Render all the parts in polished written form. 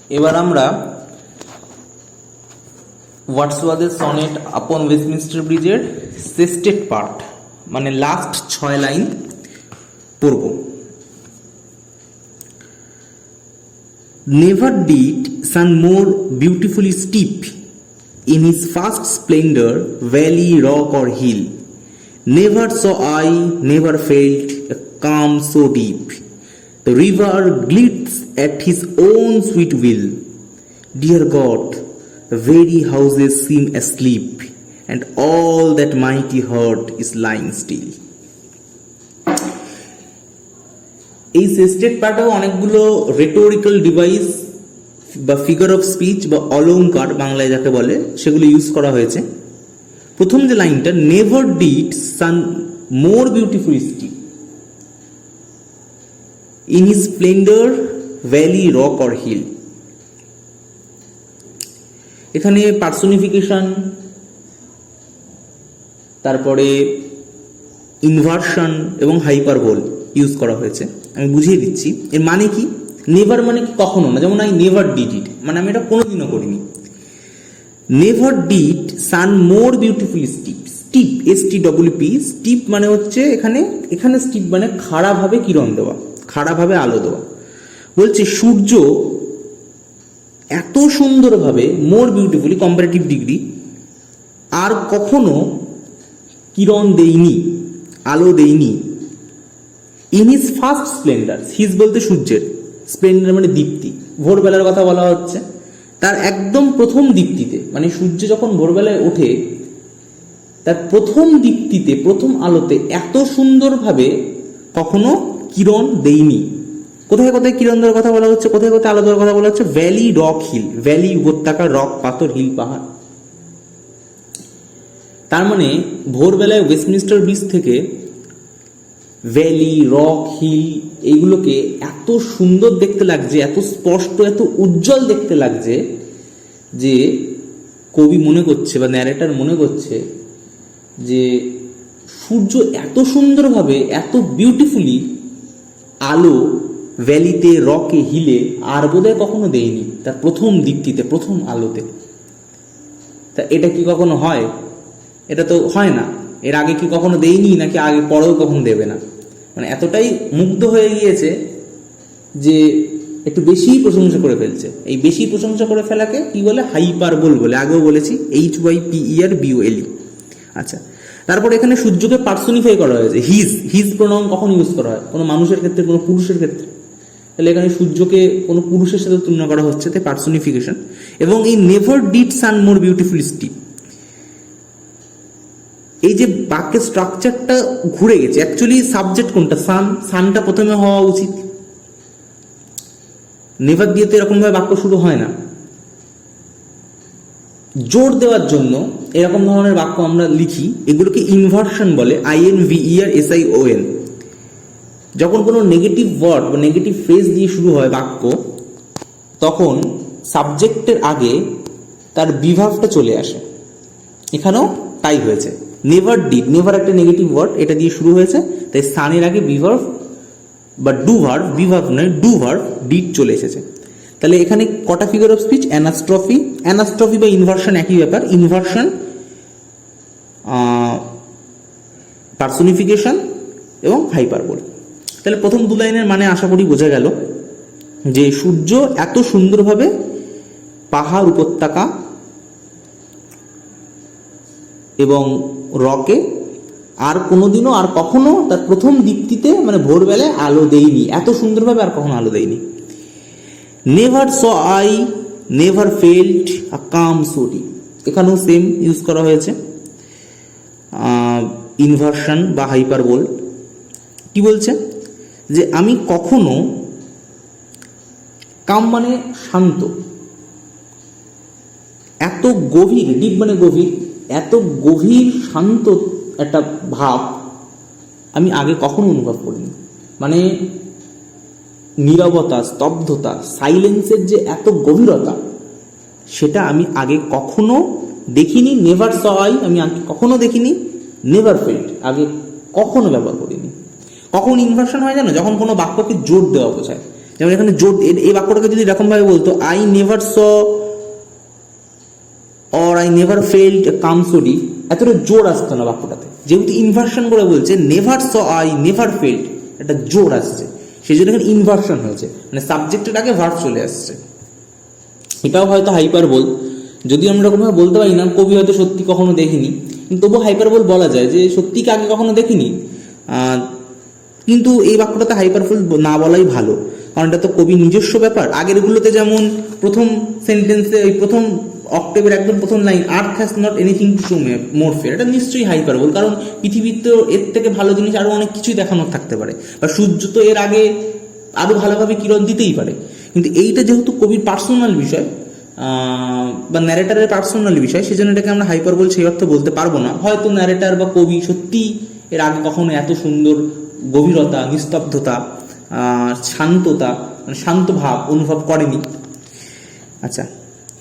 এবার আমরা ওয়ার্ডসওয়ার্থের সনেট আপন ওয়েস্টমিনস্টার ব্রিজের সেস্টেড পার্ট মানে লাস্ট 6 লাইন পড়ব। Never did sun more beautifully steep in his first splendor, valley, rock or hill. Never saw I, never felt a calm so deep. The river glitters at his own sweet will. Dear God, the very houses seem asleep, and all that mighty heart is lying still. এই সেস্টেড পার্টেও অনেকগুলো rhetorical device বা figure of speech বা অলংকার বাংলায় যাকে বলে সেগুলো use করা হয়েছে। প্রথম যে লাইনটা, never did sun more beautiful steep in his splendour, valley, rock or hill. এখানে পার্সোনিফিকেশন, তারপরে ইনভার্সন এবং হাইপারবোল ইউজ করা হয়েছে। আমি বুঝিয়ে দিচ্ছি এর মানে কি। নেভার মানে কি কখনো না, যেমন আই নেভার ডিড ইট মানে আমি এটা কোনোদিনও করিনি। Never did sun more beautiful steep, steep STWP, steep মানে হচ্ছে এখানে স্টিপ মানে খাড়াভাবে কিরণ দেওয়া, খাড়াভাবে আলো দেওয়া। বলছে সূর্য এত সুন্দরভাবে, মোর বিউটিফুলি কম্পারেটিভ ডিগ্রি, আর কখনো কিরণ দেয়নি, আলো দেয়নি। In his first Splendor, his বলতে সূর্যের, স্প্লেন্ডার মানে দীপ্তি, ভোরবেলার কথা বলা হচ্ছে। তার একদম প্রথম দীপ্তিতে, মানে সূর্য যখন ভোরবেলায় ওঠে তার প্রথম দীপ্তিতে, প্রথম আলোতে এত সুন্দরভাবে কখনো কিরণ দেয়নি। কোথায় কোথায় কিরণ দেওয়ার কথা বলা হচ্ছে, কোথায় কোথায় আলো দেওয়ার কথা বলা হচ্ছে? Valley, rock, hill. ভ্যালি উপত্যকা, রক পাথর, হিল পাহাড়। তার মানে ভোরবেলায় ওয়েস্টমিনস্টার ব্রিজ থেকে ভ্যালি, রক, হিল এইগুলোকে এত সুন্দর দেখতে লাগছে, এত স্পষ্ট, এত উজ্জ্বল দেখতে লাগছে যে কবি মনে করছে বা ন্যারেটর মনে করছে যে সূর্য এত সুন্দরভাবে, এত বিউটিফুলি আলো ভ্যালিতে, রকে, হিলে আর বোধহয় কখনো দেয়নি তার প্রথম দীপ্তিতে, প্রথম আলোতে। তা এটা কি কখনো হয়? এটা তো হয় না। এর আগে কি কখনো দেয়নি, নাকি আগে পরেও কখনো দেবে না? মানে এতটাই মুগ্ধ হয়ে গিয়েছে যে একটু বেশিই প্রশংসা করে ফেলছে। এই বেশি প্রশংসা করে ফেলাকে কি বলে? হাইপারবোল বলে। আগেও বলেছি, HYPERBOLE। আচ্ছা, তারপর এখানে সূর্যকে পার্সোনিফাই করা হয়েছে। হিজ প্রোনাউন কখন ইউজ করা হয়? কোনো মানুষের ক্ষেত্রে, কোনো পুরুষের ক্ষেত্রে। তাহলে এখানে সূর্যকে কোনো পুরুষের সাথে তুলনা করা হচ্ছে, তাই পার্সোনিফিকেশন। এবং এই never did sun more beautiful steep, এই যে বাক্যের স্ট্রাকচারটা ঘুরে গেছে। অ্যাকচুয়ালি সাবজেক্ট কোনটা? সানটা প্রথমে হওয়া উচিত। নেভার দিয়ে তো এরকম ভাবে বাক্য শুরু হয় না। জোর দেওয়ার জন্য এরকম ধরনের বাক্য আমরা লিখি, এগুলোকে ইনভার্সন বলে। INVERSION। যখন কোনো নেগেটিভ ওয়ার্ড বা নেগেটিভ ফ্রেজ দিয়ে শুরু হয় বাক্য, তখন সাবজেক্টের আগে তার বিভাবটা চলে আসে। এখানেও তাই হয়েছে। নেভার ডিড, নেভার একটা নেগেটিভ ওয়ার্ড, এটা দিয়ে শুরু হয়েছে, তাই সানের আগে বিভার্ব বা ডু ভার্ব, বিভার্ব নয় ডু ভার্ব, ডিড চলে এসেছে। তাহলে এখানে কটা ফিগার অফ স্পিচ? অ্যানাস্ট্রফি বা ইনভার্সন একই ব্যাপার। ইনভার্সন, পার্সোনিফিকেশন এবং হাইপারবোল। তাহলে প্রথম দু লাইনের মানে আশা করি বোঝা গেল যে সূর্য এত সুন্দরভাবে পাহাড়, উপত্যকা এবং রকে আর কোনোদিনও, আর কখনো তার প্রথম দীপ্তিতে মানে ভোরবেলায় আলো দেয়নি, এত সুন্দরভাবে আর কখনো আলো দেয়নি। Never saw I, never felt a calm so deep, এখানেও সেম ইউজ করা হয়েছে, ইনভার্সন বা হাইপারবোল। কি বলছে? যে আমি কখনো, কাম মানে শান্ত, এত গভীর, ডিপ মানে গভীর, এত গভীর শান্ত একটা ভাব আমি আগে কখনো অনুভব করিনি। মানে নীরবতা, স্তব্ধতা, সাইলেন্সের যে এত গভীরতা, সেটা আমি আগে কখনো দেখিনি। নেভার স আই, আমি আগে কখনো দেখিনি। নেভার ফেল্ট, আগে কখনো ব্যবহার করিনি। কখন ইনভার্সন হয় জানো? যখন কোনো বাক্যকে জোর দেওয়া বোঝায়। যেমন এখানে জোর, এই বাক্যটাকে যদি এরকম ভাবে বলতো, I never saw or I never felt calm so deep, এতটা জোর আসতো না বাক্যটাতে। যেহেতু ইনভার্সন করে বলছে, never saw I never felt, একটা জোর আসছে, সেই জন্য এখানে ইনভার্সন হয়েছে, মানে সাবজেক্টের আগে ভার্ব চলে আসছে। এটাও হয়তো হাইপারবোল, যদি আমরা এরকমভাবে বলতে পারি না কবি হয়তো সত্যি কখনো দেখিনি, কিন্তু তবুও হাইপারবোল বলা যায় যে সত্যিকে আগে কখনো দেখিনি। কিন্তু এই বাক্যটাতে হাইপারবোল না বলাই ভালো, কারণ এটা তো কবির নিজস্ব ব্যাপার। আগেরগুলোতে যেমন প্রথম সেন্টেন্সে ওই প্রথম অক্টেবের একদম প্রথম line, earth has not anything to show more fair, এটা নিশ্চয়ই হাইপারবোল, কারণ পৃথিবীতে এর থেকে ভালো জিনিস আরো অনেক কিছুই দেখানোর থাকতে পারে, বা সূর্য তো এর আগে আরো ভালোভাবে কিরণ দিতেই পারে। কিন্তু এইটা যেহেতু কবির পার্সোনাল বিষয় বা ন্যারেটারের পার্সোনাল বিষয়, সেজন্য এটাকে আমরা হাইপারবোল সেই অর্থে বলতে পারবো না। হয়তো ন্যারেটার বা কবি সত্যি এর আগে কখনো এত সুন্দর গভীরতা, নিস্তব্ধতা, শান্ততা, মানে শান্ত ভাব অনুভব করেনি। আচ্ছা,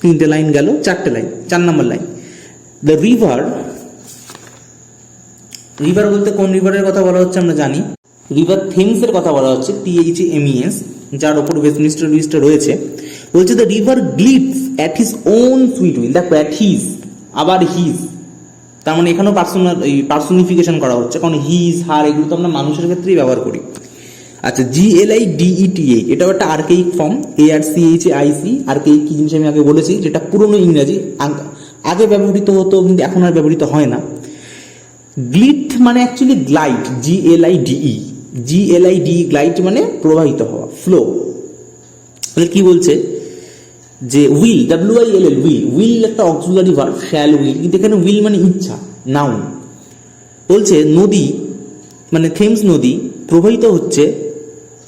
3টে লাইন গেল, 4টে লাইন। 4 নম্বর লাইন, দ্য রিভার, রিভার বলতে কোন রিভারের কথা বলা হচ্ছে আমরা জানি, রিভার থেমসের কথা বলা হচ্ছে, THEMES, যার ওপর ওয়েস্টমিনিস্টার ব্রিজটা রয়েছে। বলছে the river glides at his own sweet will, দেখো অ্যাট হিজ, আবার হিজ, তার মানে এখানেও পার্সোনিফিকেশন করা হচ্ছে, কারণ হিজ, হার এগুলো তো আমরা মানুষের ক্ষেত্রেই ব্যবহার করি। আচ্ছা, GLIDETA, এটাও একটা আর্কেইক ফর্ম, ARCHAIC। আর্কেইক কি জিনিস আমি আগে বলেছি, যেটা পুরনো ইংরাজি, আগে ব্যবহৃত হতো কিন্তু এখন আর ব্যবহৃত হয় না। গ্লিড মানে অ্যাকচুয়ালি গ্লাইড, GLIDE, গ্লাইড মানে প্রবাহিত হওয়া, ফ্লো। তাহলে কি বলছে যে উইল, WILL, উইল একটা অক্সিলারি ভার্ব, শ্যাল উইল, কিন্তু এখানে উইল মানে ইচ্ছা, নাউন। বলছে নদী মানে থেমস নদী প্রবাহিত হচ্ছে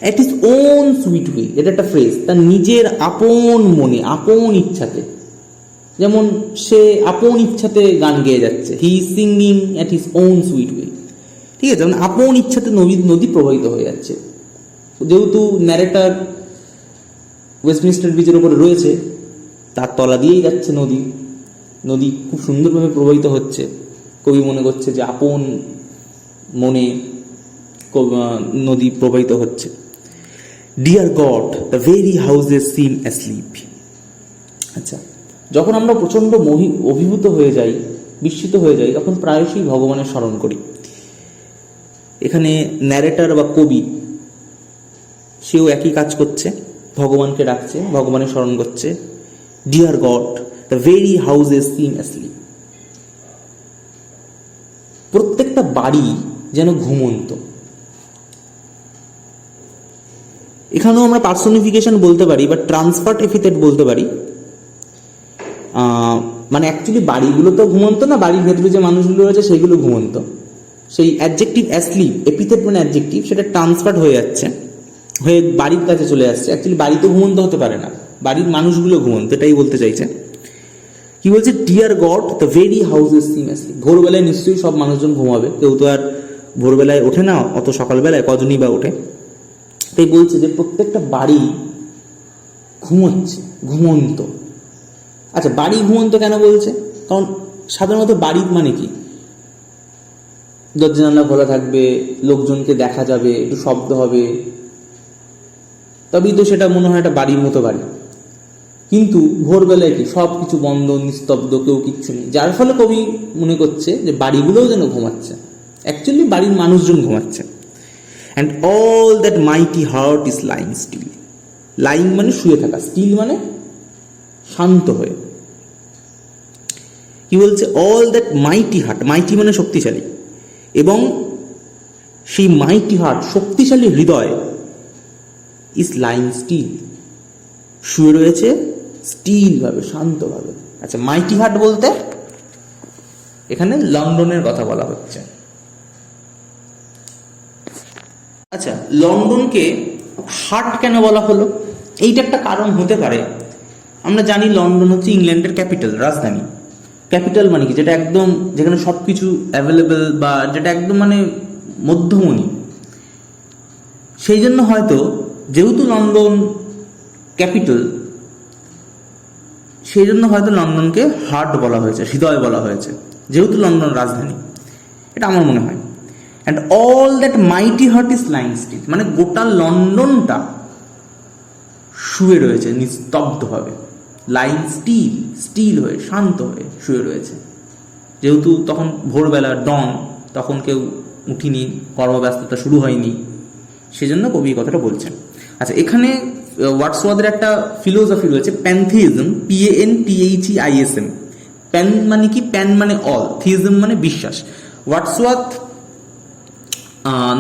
at his own sweet will, এটা একটা ফ্রেজ, তার নিজের আপন মনে, আপন ইচ্ছাতে, যেমন সে আপন ইচ্ছাতে গান গেয়ে যাচ্ছে, he is singing at his own sweet will, ঠিক আছে, মানে আপন ইচ্ছাতে নদী প্রবাহিত হয়ে যাচ্ছে। যেহেতু ন্যারেটার ওয়েস্টমিনিস্টার ব্রিজের উপরে রয়েছে, তার তলা দিয়েই যাচ্ছে নদী খুব সুন্দরভাবে প্রবাহিত হচ্ছে। কবি মনে করছে যে আপন মনে নদী প্রবাহিত হচ্ছে। Dear God, the very houses seem asleep. আচ্ছা, যখন আমরা প্রচণ্ড অভিভূত হয়ে যাই, বিস্মিত হয়ে যাই, তখন প্রায়শই ভগবানের স্মরণ করি। এখানে ন্যারেটার বা কবি সেও একই কাজ করছে, ভগবানকে ডাকছে, ভগবানের স্মরণ করছে। Dear God, the very houses seem asleep, প্রত্যেকটা বাড়ি যেন ঘুমন্ত। এখানেও আমরা পার্সোনিফিকেশন বলতে পারি বা ট্রান্সফার্ট এপিথেট বলতে পারি, মানে অ্যাকচুয়ালি বাড়িগুলো তো ঘুমন্ত না, বাড়ির ভেতরে যে মানুষগুলো রয়েছে সেগুলো ঘুমন্ত। সেই অ্যাডজেক্টিভ অ্যাসলিপ, এপিথেট মানে অ্যাডজেক্টিভ, সেটা ট্রান্সফার্ট হয়ে যাচ্ছে, হয়ে বাড়ির কাছে চলে আসছে। অ্যাকচুয়ালি বাড়ি তো ঘুমন্ত হতে পারে না, বাড়ির মানুষগুলো ঘুমন্ত, এটাই বলতে চাইছে। কি বলছে, dear God, the very houses seem asleep, ভোরবেলায় নিশ্চয়ই সব মানুষজন ঘুমাবে, কেউ তো আর ভোরবেলায় ওঠে না, অত সকালবেলায় কজনই বা ওঠে। তাই বলছে যে প্রত্যেকটা বাড়ি ঘুমোচ্ছে, ঘুমন্ত। আচ্ছা, বাড়ি ঘুমন্ত কেন বলছে? কারণ সাধারণত বাড়ি মানে কি, দরজা জানলা খোলা থাকবে, লোকজনকে দেখা যাবে, একটু শব্দ হবে, তবেই তো সেটা মনে হয় একটা বাড়ির মতো বাড়ি। কিন্তু ভোরবেলায় কি সব কিছু বন্ধ, নিস্তব্ধ, কেউ কিচ্ছু নেই, যার ফলে কবি মনে করছে যে বাড়িগুলোও যেন ঘুমাচ্ছে, অ্যাকচুয়ালি বাড়ির মানুষজন ঘুমাচ্ছে। And all that mighty heart is lying still, lying মানে শুয়ে থাকা, স্টিল মানে শান্ত হয়ে। কি বলছে, all that mighty heart, mighty মানে শক্তিশালী, এবং সেই মাইটি হার্ট, শক্তিশালী হৃদয়, ইজ লাইং স্টিল, শুয়ে রয়েছে স্টিল ভাবে, শান্তভাবে। আচ্ছা, মাইটি হার্ট বলতে এখানে লন্ডনের কথা বলা হচ্ছে। আচ্ছা, লন্ডনকে হার্ট কেন বলা হলো? এইটা একটা কারণ হতে পারে। আমরা জানি লন্ডন হচ্ছে ইংল্যান্ডের ক্যাপিটাল, রাজধানী। ক্যাপিটাল মানে কি, যেটা একদম, যেখানে সব কিছু অ্যাভেলেবেল, বা যেটা একদম মানে মধ্যমণি। সেই জন্য হয়তো, যেহেতু লন্ডন ক্যাপিটাল, সেই জন্য হয়তো লন্ডনকে হার্ট বলা হয়েছে, হৃদয় বলা হয়েছে, যেহেতু লন্ডন রাজধানী, এটা আমার মনে হয়। And all that mighty heart is lying still, মানে গোটা লন্ডনটা শুয়ে রয়েছে নিস্তব্ধভাবে, লাইন স্টিল স্টিল হয়ে শান্ত হয়ে শুয়ে রয়েছে। যেহেতু তখন ভোরবেলা ডন, তখন কেউ উঠিনি, কর্মব্যস্ততা শুরু হয়নি, সেজন্য কবি এই কথাটা বলছেন। আচ্ছা, এখানে ওয়ার্ডসওয়ার্থের একটা ফিলোসফি রয়েছে, প্যানথিইজম, PANTHEISM। প্যান মানে কি? প্যান মানে অল, থিইজম মানে বিশ্বাস। ওয়ার্ডসওয়ার্থ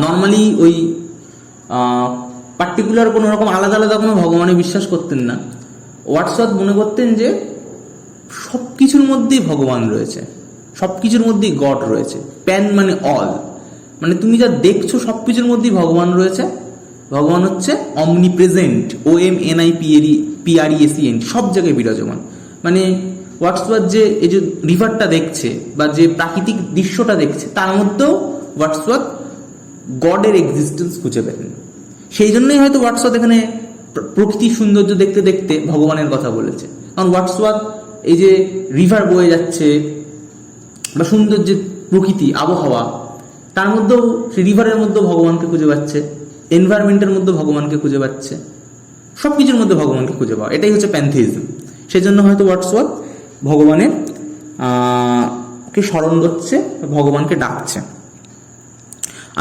নর্মালি ওই পার্টিকুলার কোনো রকম আলাদা আলাদা কোনো ভগবানে বিশ্বাস করতেন না। ওয়ার্ডসওয়ার্থ মনে করতেন যে সব কিছুর মধ্যেই ভগবান রয়েছে, সব কিছুর মধ্যেই গড রয়েছে। প্যান মানে অল, মানে তুমি যা দেখছো সব কিছুর মধ্যেই ভগবান রয়েছে। ভগবান হচ্ছে অমনি প্রেজেন্ট, OMNIPRESENT, সব জায়গায় বিরাজমান। মানে ওয়ার্ডসওয়ার্থ যে এই যে রিভারটা দেখছে বা যে প্রাকৃতিক দৃশ্যটা দেখছে, তার মধ্যেও ওয়ার্ডসওয়ার্থ গডের এক্সিস্টেন্স খুঁজে পেতেন। সেই জন্যই হয়তো ওয়ার্ডসওয়ার্থ এখানে প্রকৃতির সৌন্দর্য দেখতে দেখতে ভগবানের কথা বলেছে। কারণ ওয়ার্ডসওয়ার্থ এই যে রিভার বয়ে যাচ্ছে বা সুন্দর যে প্রকৃতি আবহাওয়া, তার মধ্যেও সেই রিভারের মধ্যেও ভগবানকে খুঁজে পাচ্ছে, এনভায়রনমেন্টের মধ্যে ভগবানকে খুঁজে পাচ্ছে, সব কিছুর মধ্যে ভগবানকে খুঁজে পাওয়া, এটাই হচ্ছে প্যানথিইজম। সেই জন্য হয়তো ওয়ার্ডসওয়ার্থ ভগবানের কে স্মরণ করছে, ভগবানকে ডাকছে।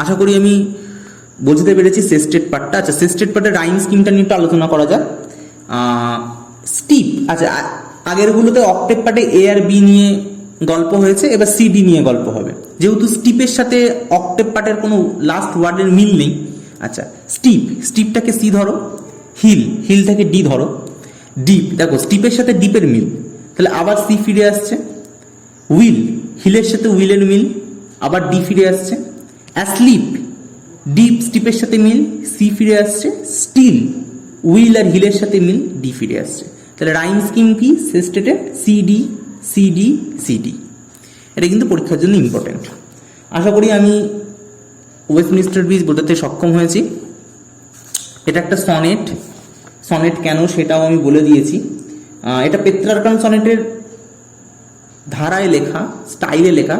আশা করি আমি বুঝতে পেরেছি সেস্টেড পার্টটা। আচ্ছা, সেস্টেড পার্টের রাইম স্কিমটা নিয়ে একটু আলোচনা করা যাক। স্টিপ, আচ্ছা আগেরগুলোতে অক্টেভ পার্টে A আর B নিয়ে গল্প হয়েছে, এবার CD নিয়ে গল্প হবে। যেহেতু স্টিপের সাথে অক্টেভ পার্টের কোনো লাস্ট ওয়ার্ডের মিল নেই, আচ্ছা স্টিপটাকে C ধরো, হিলটাকে D ধরো, ডিপ, দেখো স্টিপের সাথে ডিপের মিল, তাহলে আবার C ফিরে আসছে। হিলের সাথে উইলের মিল, আবার D ফিরে আসছে। অ্যাসলিপ, ডিপ স্টিপের সাথে মিল, C ফিরে আসছে। স্টিল, উইল আর হিলের সাথে মিল, D ফিরে আসছে। তাহলে রাইম স্কিম কি? সেস্টেটেড CD CD CD। এটা কিন্তু পরীক্ষার জন্য ইম্পর্টেন্ট। আশা করি আমি ওয়েস্টমিনিস্টার ব্রিজ বোঝাতে সক্ষম হয়েছি। এটা একটা সনেট কেন সেটাও আমি বলে দিয়েছি। এটা পেত্রার্কান সনেটের ধারায় লেখা, স্টাইলে লেখা,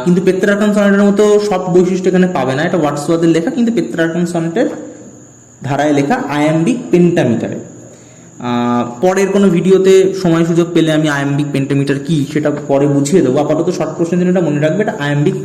কিন্তু পেত্রার্কান সনেটের মতো সব বৈশিষ্ট্য এখানে পাবে না। এটা ওয়ার্ডসওয়ার্থের লেখা, কিন্তু পেত্রার্কান সনেটের ধারায় লেখা, আয়াম্বিক পেন্টামিটারে। পরের কোনো ভিডিওতে সময় সুযোগ পেলে আমি আয়াম্বিক পেন্টামিটার কি সেটা পরে বুঝিয়ে দেবো। আপাতত শর্ট কোশ্চেন এটা মনে রাখবে, এটা আয়াম্বিক